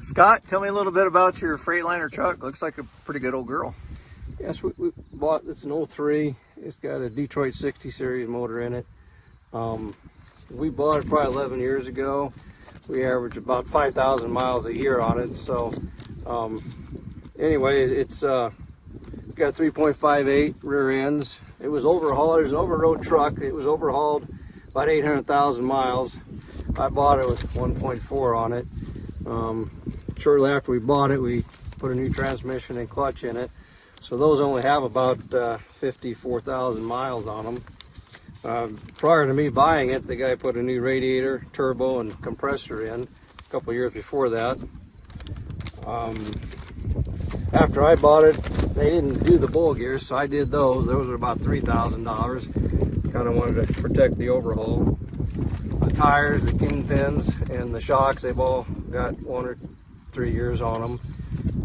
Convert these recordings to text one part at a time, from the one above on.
Scott, tell me a little bit about your Freightliner truck. Looks like a pretty good old girl. Yes, we bought, it's an 03. It's got a Detroit 60 series motor in it. We bought it probably 11 years ago. We averaged about 5,000 miles a year on it. So anyway, it's got 3.58 rear ends. It was overhauled. It was an over-road truck. It was overhauled about 800,000 miles. I bought it with 1.4 on it. Shortly after we bought it, we put a new transmission and clutch in it. So those only have about 54,000 miles on them. Prior to me buying it, the guy put a new radiator, turbo, and compressor in a couple years before that. After I bought it, they didn't do the bowl gears, so I did those. Those were about $3,000. Kind of wanted to protect the overhaul. The tires, the kingpins, and the shocks, they've all got 1 or 3 years on them.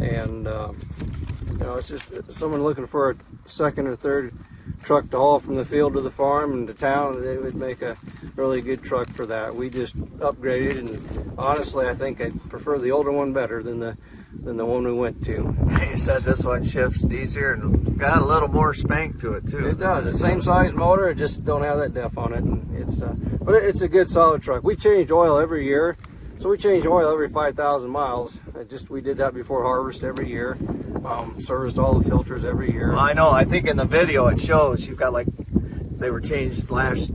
And you know, it's just someone looking for a second or third truck to haul from the field to the farm and to town. They would make a really good truck for that. We just upgraded, and honestly, I think I prefer the older one better than the one we went to. You said this one shifts easier and got a little more spank to it too. It does. It's the same size motor, it just don't have that def on it. And it's but it's a good solid truck. We change oil every year, so we change oil every 5,000 miles. We did that before harvest every year. Serviced all the filters every year. Well, I know. I think in the video it shows you've got, like, they were changed last,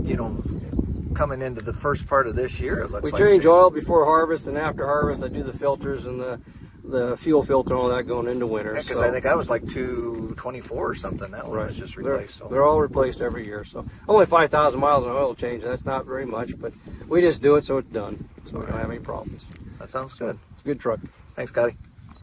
coming into the first part of this year. It looks we like change oil before harvest, and after harvest I do the filters and the fuel filter and all that going into winter. Yeah, because I think that was like 224 or something. That one was just replaced. They're all replaced every year. So only 5,000 miles on oil change. That's not very much, but we just do it so it's done. So we don't have any problems. That sounds good. It's a good truck. Thanks, Scotty.